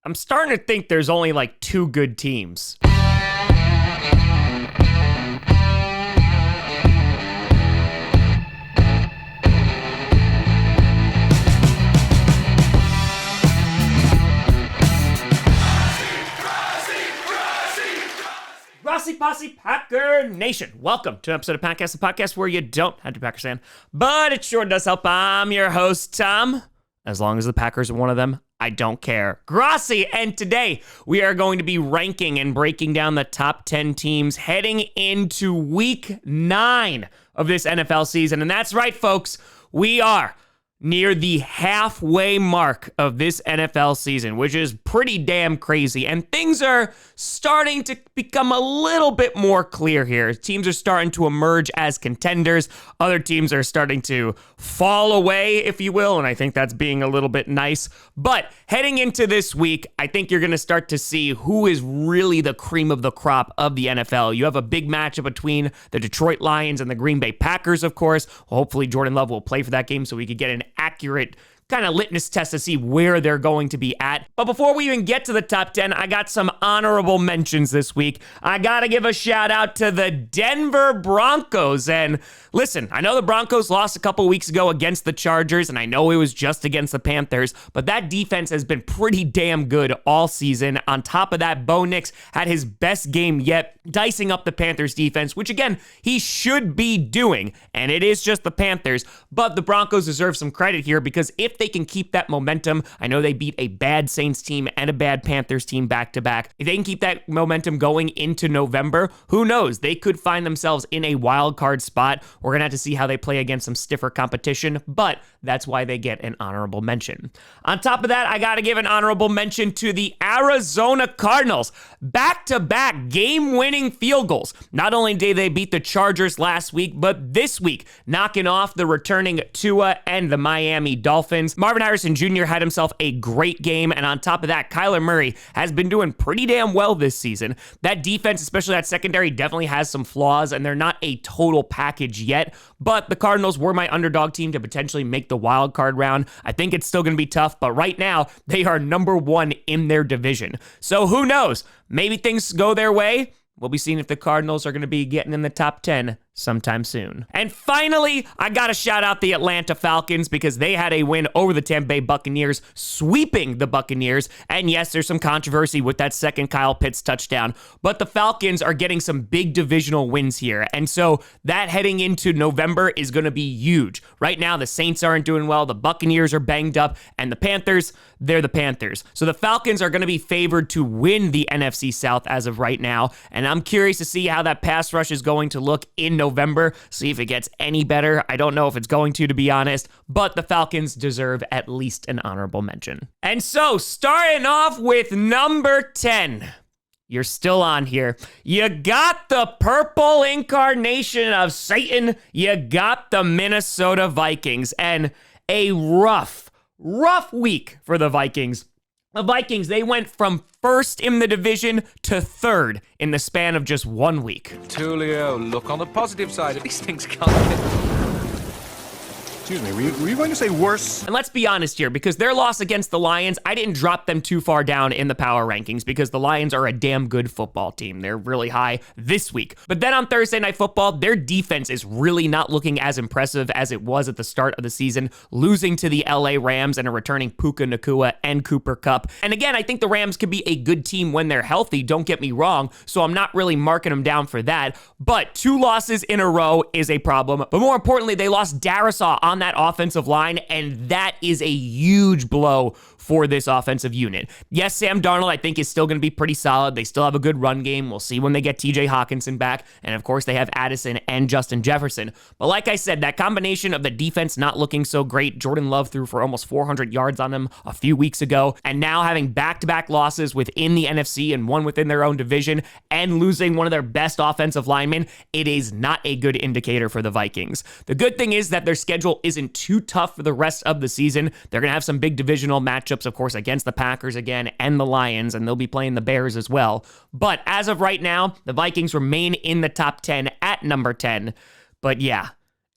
I'm starting to think there's only like two good teams. Grossi Posse Packer Nation. Welcome to an episode of Packcast, the podcast where you don't have to be Packers fan, but it sure does help. I'm your host, Tom. As long as the Packers are one of them, I don't care. Grossi, and today we are going to be ranking and breaking down the top 10 teams heading into week 9 of this NFL season. And that's right, folks, we are near the halfway mark of this NFL season, which is pretty damn crazy. And things are starting to become a little bit more clear here. Teams are starting to emerge as contenders. Other teams are starting to fall away, if you will, and I think that's being a little bit nice. But heading into this week, I think you're going to start to see who is really the cream of the crop of the NFL. You have a big matchup between the Detroit Lions and the Green Bay Packers, of course. Hopefully Jordan Love will play for that game so we could get an accurate kind of litmus test to see where they're going to be at. But before we even get to the top 10, I got some honorable mentions this week. I gotta give a shout out to the Denver Broncos. And listen, I know the Broncos lost a couple weeks ago against the Chargers, and I know it was just against the Panthers, but that defense has been pretty damn good all season. On top of that, Bo Nix had his best game yet, dicing up the Panthers defense, which again, he should be doing, and it is just the Panthers, but the Broncos deserve some credit here because if they can keep that momentum, I know they beat a bad Saints team and a bad Panthers team back-to-back. If they can keep that momentum going into November, who knows? They could find themselves in a wild card spot. We're going to have to see how they play against some stiffer competition, but that's why they get an honorable mention. On top of that, I got to give an honorable mention to the Arizona Cardinals. Back-to-back game-winning field goals. Not only did they beat the Chargers last week, but this week, knocking off the returning Tua and the Miami Dolphins. Marvin Harrison Jr. had himself a great game, and on top of that, Kyler Murray has been doing pretty damn well this season. That defense, especially that secondary, definitely has some flaws, and they're not a total package yet, but the Cardinals were my underdog team to potentially make the wild card round. I think it's still going to be tough, but right now, they are number 1 in their division. So who knows? Maybe things go their way. We'll be seeing if the Cardinals are going to be getting in the top 10 sometime soon. And finally, I got to shout out the Atlanta Falcons because they had a win over the Tampa Bay Buccaneers, sweeping the Buccaneers. And yes, there's some controversy with that second Kyle Pitts touchdown, but the Falcons are getting some big divisional wins here. And so that heading into November is going to be huge. Right now, the Saints aren't doing well. The Buccaneers are banged up, and the Panthers, they're the Panthers. So the Falcons are going to be favored to win the NFC South as of right now. And I'm curious to see how that pass rush is going to look in November, see if it gets any better. I don't know if it's going to be honest, but the Falcons deserve at least an honorable mention. And so, starting off with number 10, you're still on here. You got the purple incarnation of Satan. You got the Minnesota Vikings, and a rough week for the Vikings. The Vikings, they went from first in the division to third in the span of just 1 week. Tulio, look on the positive side. These things can't get... Excuse me, were you going to say worse? And let's be honest here, because their loss against the Lions, I didn't drop them too far down in the power rankings because the Lions are a damn good football team. They're really high this week. But then on Thursday Night Football, their defense is really not looking as impressive as it was at the start of the season, losing to the LA Rams and a returning Puka Nacua and Cooper Kupp. And again, I think the Rams could be a good team when they're healthy, don't get me wrong, so I'm not really marking them down for that. But 2 losses in a row is a problem. But more importantly, they lost Darisaw on that offensive line, and that is a huge blow for this offensive unit. Yes, Sam Darnold, I think, is still going to be pretty solid. They still have a good run game. We'll see when they get TJ Hawkinson back. And of course, they have Addison and Justin Jefferson. But like I said, that combination of the defense not looking so great, Jordan Love threw for almost 400 yards on them a few weeks ago, and now having back-to-back losses within the NFC and one within their own division, and losing one of their best offensive linemen, it is not a good indicator for the Vikings. The good thing is that their schedule isn't too tough for the rest of the season. They're going to have some big divisional matchups, of course, against the Packers again and the Lions, and they'll be playing the Bears as well. But as of right now, the Vikings remain in the top 10 at number 10. But yeah,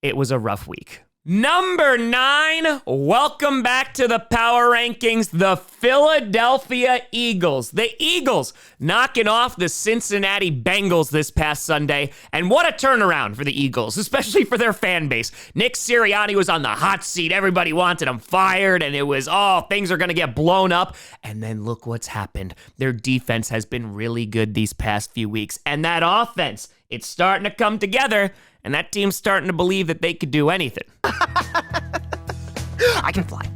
it was a rough week. Number 9, welcome back to the power rankings, the Philadelphia Eagles. The Eagles knocking off the Cincinnati Bengals this past Sunday. And what a turnaround for the Eagles, especially for their fan base. Nick Sirianni was on the hot seat. Everybody wanted him fired, and it was, things are going to get blown up. And then look what's happened. Their defense has been really good these past few weeks. And that offense, it's starting to come together. And that team's starting to believe that they could do anything. I can fly,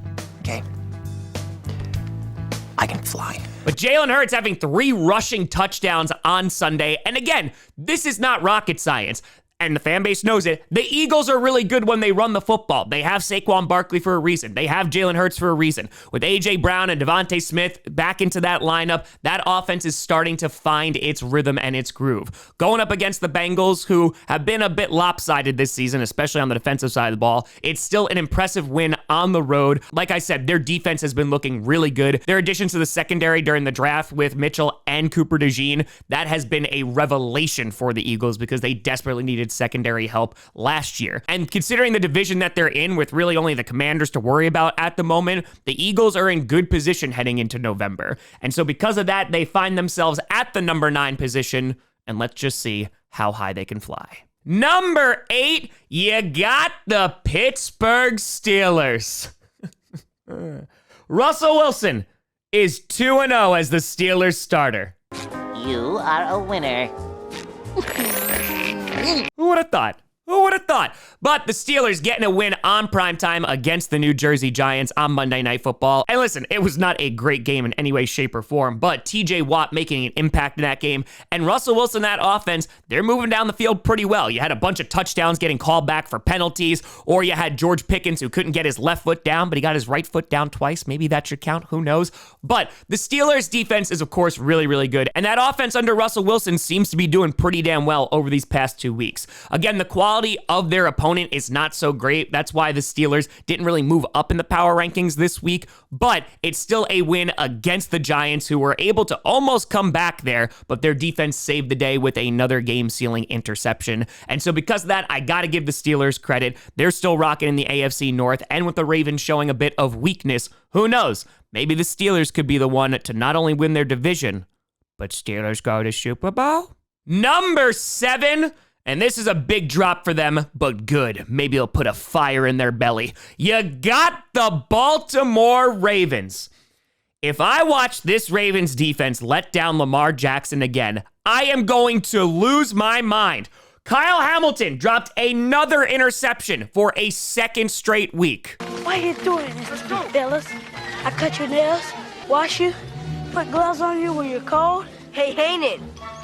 okay? I can fly. But Jalen Hurts having 3 rushing touchdowns on Sunday. And again, this is not rocket science. And the fan base knows it. The Eagles are really good when they run the football. They have Saquon Barkley for a reason. They have Jalen Hurts for a reason. With A.J. Brown and Devontae Smith back into that lineup, that offense is starting to find its rhythm and its groove. Going up against the Bengals, who have been a bit lopsided this season, especially on the defensive side of the ball, it's still an impressive win on the road. Like I said, their defense has been looking really good. Their additions to the secondary during the draft with Mitchell and Cooper DeJean, that has been a revelation for the Eagles because they desperately needed secondary help last year. And considering the division that they're in with really only the Commanders to worry about at the moment, the Eagles are in good position heading into November. And so because of that, they find themselves at the number 9 position, and let's just see how high they can fly. Number 8, you got the Pittsburgh Steelers. Russell Wilson is 2-0 as the Steelers starter. You are a winner. Who would have thought? Who would have thought? But the Steelers getting a win on primetime against the New Jersey Giants on Monday Night Football. And listen, it was not a great game in any way, shape, or form, but TJ Watt making an impact in that game. And Russell Wilson, that offense, they're moving down the field pretty well. You had a bunch of touchdowns getting called back for penalties, or you had George Pickens who couldn't get his left foot down, but he got his right foot down twice. Maybe that should count. Who knows? But the Steelers' defense is, of course, really, really good. And that offense under Russell Wilson seems to be doing pretty damn well over these past 2 weeks. Again, the quality of their opponent is not so great. That's why the Steelers didn't really move up in the power rankings this week, but it's still a win against the Giants, who were able to almost come back there, but their defense saved the day with another game-sealing interception. And so because of that, I got to give the Steelers credit. They're still rocking in the AFC North, and with the Ravens showing a bit of weakness, who knows? Maybe the Steelers could be the one to not only win their division, but Steelers go to Super Bowl? Number 7, and this is a big drop for them, but good. Maybe it'll put a fire in their belly. You got the Baltimore Ravens. If I watch this Ravens defense let down Lamar Jackson again, I am going to lose my mind. Kyle Hamilton dropped another interception for a second straight week. Why you doing this to me, fellas? I cut your nails, wash you, put gloves on you when you're cold. Hey, Hanen,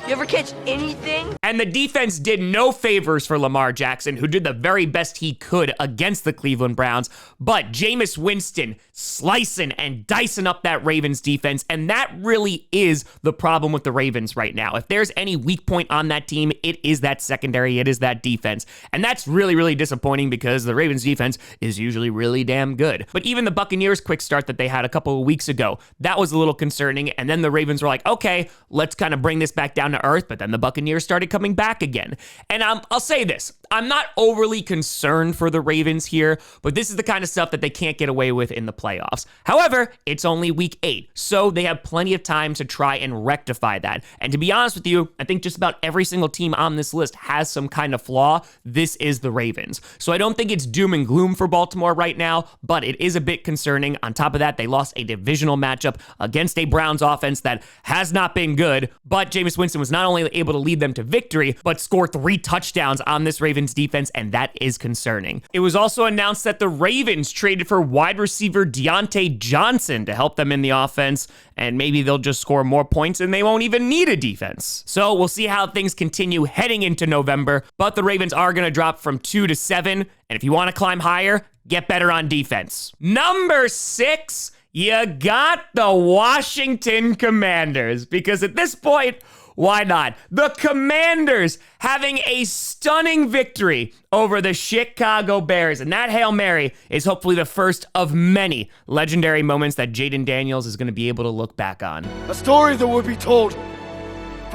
you ever catch anything? And the defense did no favors for Lamar Jackson, who did the very best he could against the Cleveland Browns. But Jameis Winston slicing and dicing up that Ravens defense, and that really is the problem with the Ravens right now. If there's any weak point on that team, it is that secondary, it is that defense. And that's really, really disappointing because the Ravens defense is usually really damn good. But even the Buccaneers' quick start that they had a couple of weeks ago, that was a little concerning. And then the Ravens were like, okay, let's kind of bring this back down to earth. But then the Buccaneers started coming back again. And I'll say this, I'm not overly concerned for the Ravens here, but this is the kind of stuff that they can't get away with in the playoffs. However, it's only week 8, so they have plenty of time to try and rectify that. And to be honest with you, I think just about every single team on this list has some kind of flaw. This is the Ravens. So I don't think it's doom and gloom for Baltimore right now, but it is a bit concerning. On top of that, they lost a divisional matchup against a Browns offense that has not been good, but Jameis Winston was not only able to lead them to victory, but score 3 touchdowns on this Ravens defense, and that is concerning. It was also announced that the Ravens traded for wide receiver Deontay Johnson to help them in the offense, and maybe they'll just score more points and they won't even need a defense. So we'll see how things continue heading into November, but the Ravens are going to drop from 2 to 7, and if you want to climb higher, get better on defense. Number 6, you got the Washington Commanders, because at this point, why not? The Commanders having a stunning victory over the Chicago Bears. And that Hail Mary is hopefully the first of many legendary moments that Jaden Daniels is going to be able to look back on. A story that will be told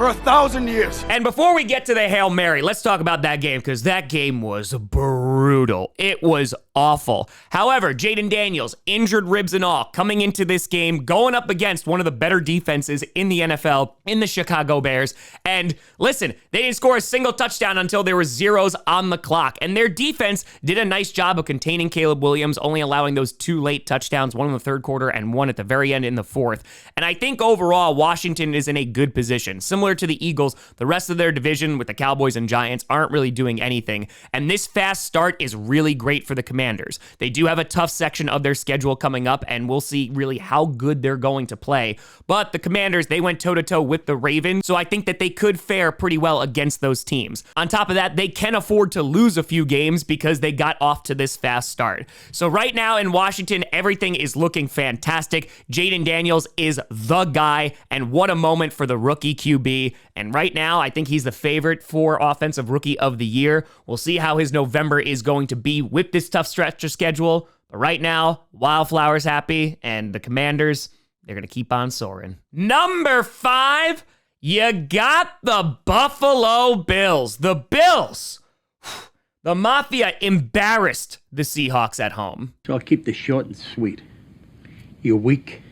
for 1,000 years. And before we get to the Hail Mary, let's talk about that game, because that game was brutal. It was awful. However, Jaden Daniels, injured ribs and all, coming into this game, going up against one of the better defenses in the NFL, in the Chicago Bears. And listen, they didn't score a single touchdown until there were zeros on the clock. And their defense did a nice job of containing Caleb Williams, only allowing those 2 late touchdowns, one in the third quarter and one at the very end in the fourth. And I think overall, Washington is in a good position. Similar to the Eagles, the rest of their division with the Cowboys and Giants aren't really doing anything. And this fast start is really great for the Commanders. They do have a tough section of their schedule coming up, and we'll see really how good they're going to play. But the Commanders, they went toe-to-toe with the Ravens, so I think that they could fare pretty well against those teams. On top of that, they can afford to lose a few games because they got off to this fast start. So right now in Washington, everything is looking fantastic. Jaden Daniels is the guy, and what a moment for the rookie QB. And right now, I think he's the favorite for Offensive Rookie of the Year. We'll see how his November is going to be with this tough stretch of schedule. But right now, Wildflower's happy, and the Commanders, they're going to keep on soaring. Number 5, you got the Buffalo Bills. The Bills, the Mafia embarrassed the Seahawks at home. So I'll keep this short and sweet. You're weak,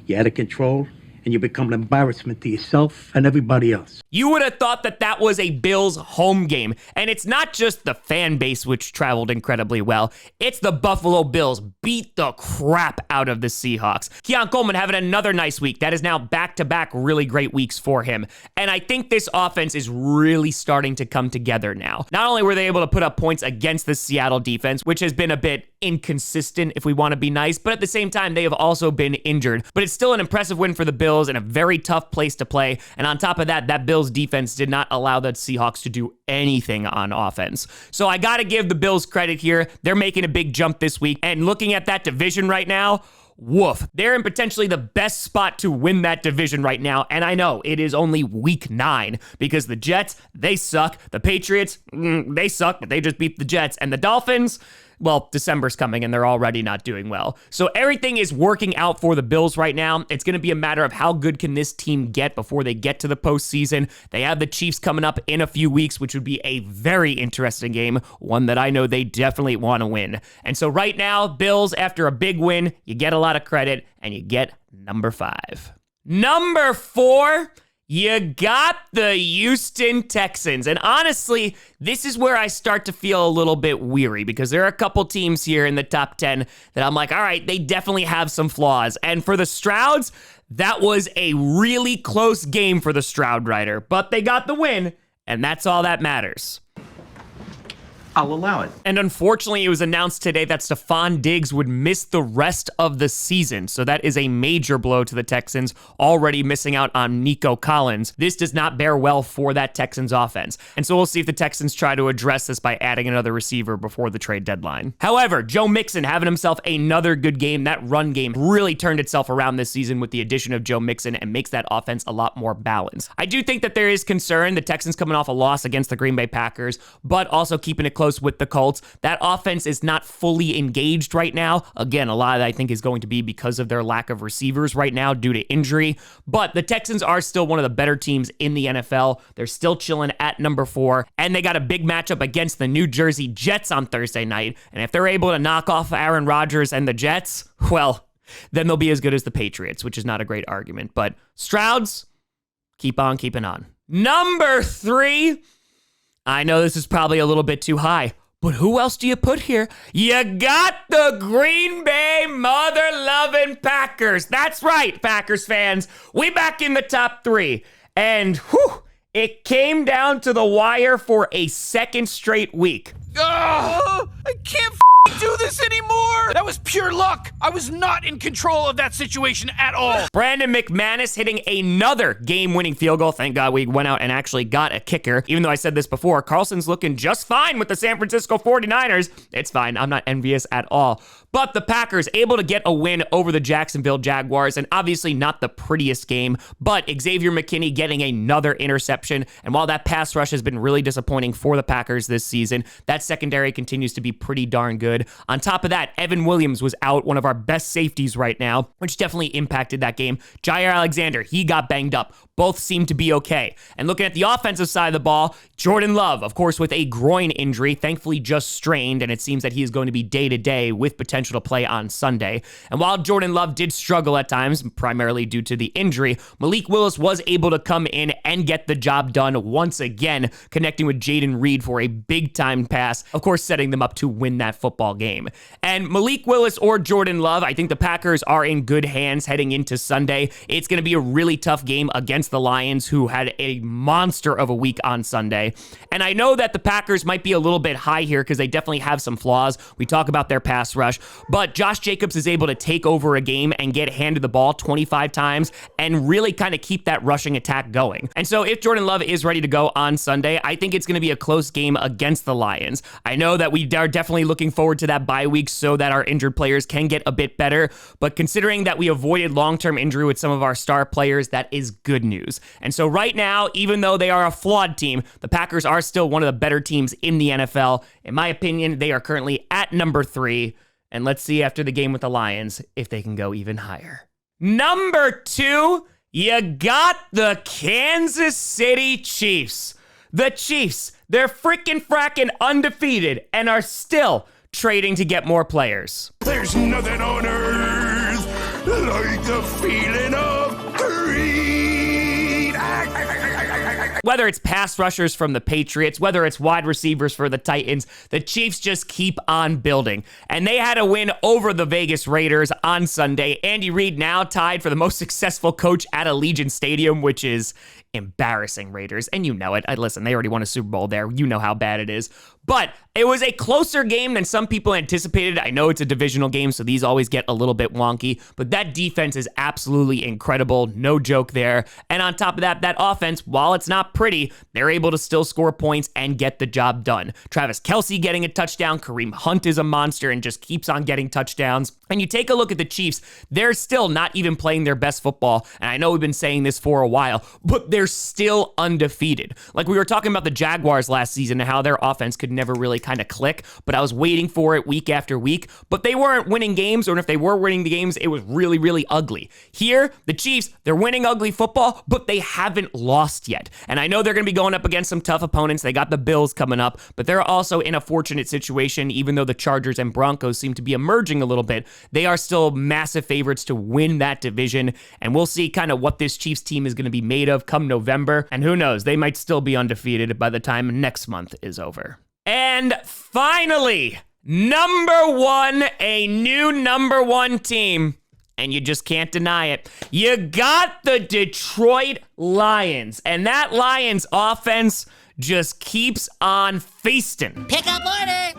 you're out of control, and you become an embarrassment to yourself and everybody else. You would have thought that that was a Bills home game. And it's not just the fan base, which traveled incredibly well. It's the Buffalo Bills beat the crap out of the Seahawks. Keon Coleman having another nice week. That is now back-to-back really great weeks for him. And I think this offense is really starting to come together now. Not only were they able to put up points against the Seattle defense, which has been a bit inconsistent if we want to be nice, but at the same time, they have also been injured. But it's still an impressive win for the Bills in a very tough place to play. And on top of that, that Bills defense did not allow the Seahawks to do anything on offense. So I got to give the Bills credit here. They're making a big jump this week. And looking at that division right now, woof. They're in potentially the best spot to win that division right now. And I know it is only week 9 because the Jets, they suck. The Patriots, they suck, but they just beat the Jets. And the Dolphins, well, December's coming and they're already not doing well. So everything is working out for the Bills right now. It's going to be a matter of how good can this team get before they get to the postseason. They have the Chiefs coming up in a few weeks, which would be a very interesting game, one that I know they definitely want to win. And so right now, Bills, after a big win, you get a lot of credit and you get number 5. Number 4, you got the Houston Texans. And honestly, this is where I start to feel a little bit weary because there are a couple teams here in the top 10 that I'm like, all right, they definitely have some flaws. And for the Strouds, that was a really close game for the Stroud Rider, but they got the win, and that's all that matters. I'll allow it. And unfortunately, it was announced today that Stephon Diggs would miss the rest of the season. So that is a major blow to the Texans, already missing out on Nico Collins. This does not bear well for that Texans offense. And so we'll see if the Texans try to address this by adding another receiver before the trade deadline. However, Joe Mixon having himself another good game. That run game really turned itself around this season with the addition of Joe Mixon and makes that offense a lot more balanced. I do think that there is concern, the Texans coming off a loss against the Green Bay Packers, but also keeping it close with the Colts. That offense is not fully engaged right now. Again, a lot of that I think is going to be because of their lack of receivers right now due to injury. But the Texans are still one of the better teams in the NFL. They're still chilling at number 4, and they got a big matchup against the New Jersey Jets on Thursday night. And if they're able to knock off Aaron Rodgers and the Jets, well, then they'll be as good as the Patriots, which is not a great argument. But Strouds, keep on keeping on. Number 3, I know this is probably a little bit too high, but who else do you put here? You got the Green Bay mother-loving Packers. That's right, Packers fans. We back in the top 3. And whew, it came down to the wire for a second straight week. I can't do this anymore. That was pure luck. I was not in control of that situation at all. Brandon McManus hitting another game-winning field goal. Thank God we went out and actually got a kicker. Even though I said this before, Carlson's looking just fine with the San Francisco 49ers. It's fine. I'm not envious at all. But the Packers able to get a win over the Jacksonville Jaguars, and obviously not the prettiest game, but Xavier McKinney getting another interception. And while that pass rush has been really disappointing for the Packers this season, that secondary continues to be pretty darn good. good. On top of that, Evan Williams was out, one of our best safeties right now, which definitely impacted that game. Jair Alexander, he got banged up. Both seem to be okay. And looking at the offensive side of the ball, Jordan Love, of course, with a groin injury, thankfully just strained, and it seems that he is going to be day-to-day with potential to play on Sunday. And while Jordan Love did struggle at times, primarily due to the injury, Malik Willis was able to come in and get the job done once again, connecting with Jaden Reed for a big-time pass, of course, setting them up to win that football game. And Malik Willis or Jordan Love, I think the Packers are in good hands heading into Sunday. It's going to be a really tough game against the Lions, who had a monster of a week on Sunday. And I know that the Packers might be a little bit high here because they definitely have some flaws. We talk about their pass rush, but Josh Jacobs is able to take over a game and get handed the ball 25 times and really kind of keep that rushing attack going. And so if Jordan Love is ready to go on Sunday, I think it's going to be a close game against the Lions. I know that we are definitely looking forward to that bye week so that our injured players can get a bit better, but considering that we avoided long-term injury with some of our star players, that is good news. And so right now, even though they are a flawed team, the Packers are still one of the better teams in the NFL. In my opinion, they are currently at number 3. And let's see after the game with the Lions if they can go even higher. Number 2, you got the Kansas City Chiefs. The Chiefs, they're frickin' undefeated and are still trading to get more players. There's nothing on earth like the feeling of greed. Whether it's pass rushers from the Patriots, whether it's wide receivers for the Titans, the Chiefs just keep on building. And they had a win over the Vegas Raiders on Sunday. Andy Reid now tied for the most successful coach at Allegiant Stadium, which is embarrassing, Raiders. And you know it. Listen, they already won a Super Bowl there. You know how bad it is. But it was a closer game than some people anticipated. I know it's a divisional game, so these always get a little bit wonky, but that defense is absolutely incredible. No joke there. And on top of that, that offense, while it's not pretty, they're able to still score points and get the job done. Travis Kelce getting a touchdown. Kareem Hunt is a monster and just keeps on getting touchdowns. And you take a look at the Chiefs, they're still not even playing their best football. And I know we've been saying this for a while, but they're still undefeated. Like we were talking about the Jaguars last season and how their offense could never really kind of click, but I was waiting for it week after week, but they weren't winning games, or if they were winning the games, it was really, really ugly. Here, the Chiefs, they're winning ugly football, but they haven't lost yet. And I know they're going to be going up against some tough opponents. They got the Bills coming up, but they're also in a fortunate situation, even though the Chargers and Broncos seem to be emerging a little bit. They are still massive favorites to win that division, and we'll see kind of what this Chiefs team is going to be made of come November, and who knows, they might still be undefeated by the time next month is over. And finally, number 1, a new number 1 team, and you just can't deny it. You got the Detroit Lions, and that Lions offense just keeps on feasting. Pick up order.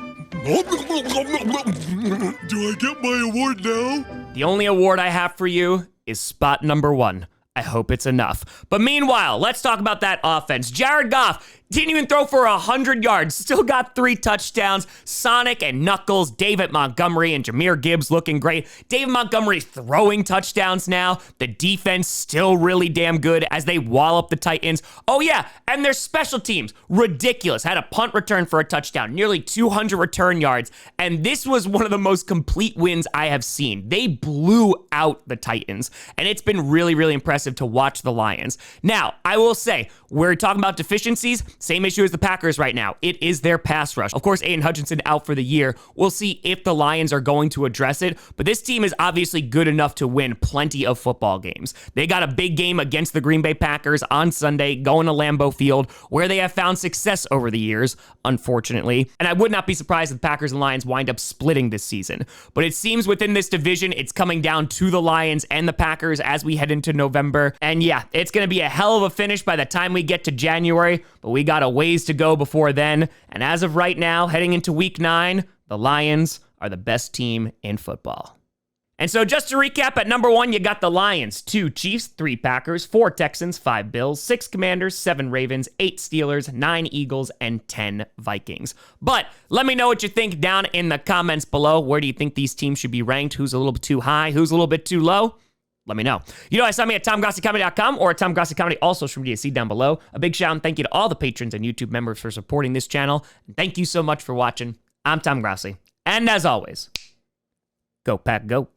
Do I get my award now? The only award I have for you is spot number 1. I hope it's enough. But meanwhile, let's talk about that offense. Jared Goff didn't even throw for 100 yards, still got 3 touchdowns. Sonic and Knuckles, David Montgomery and Jahmyr Gibbs looking great. David Montgomery throwing touchdowns now. The defense still really damn good as they wallop the Titans. Oh yeah, and their special teams, ridiculous. Had a punt return for a touchdown, nearly 200 return yards. And this was one of the most complete wins I have seen. They blew out the Titans, and it's been really, really impressive to watch the Lions. Now, I will say, we're talking about deficiencies. Same issue as the Packers right now. It is their pass rush. Of course, Aiden Hutchinson out for the year. We'll see if the Lions are going to address it, but this team is obviously good enough to win plenty of football games. They got a big game against the Green Bay Packers on Sunday, going to Lambeau Field, where they have found success over the years, unfortunately. And I would not be surprised if the Packers and Lions wind up splitting this season. But it seems within this division, it's coming down to the Lions and the Packers as we head into November. And yeah, it's going to be a hell of a finish by the time we get to January, but we got a ways to go before then. And as of right now, heading into week 9, the Lions are the best team in football. And so just to recap, at number 1, you got the Lions, 2 Chiefs, 3 Packers, 4 Texans, 5 Bills, 6 Commanders, 7 Ravens, 8 Steelers, 9 Eagles, and 10 Vikings. But let me know what you think down in the comments below. Where do you think these teams should be ranked? Who's a little bit too high? Who's a little bit too low? Let me know. You know, I saw me at TomGrossiComedy.com or at Tom Grossi Comedy, all social media, see down below. A big shout out and thank you to all the patrons and YouTube members for supporting this channel. And thank you so much for watching. I'm Tom Grossi, And as always, go Pack, go.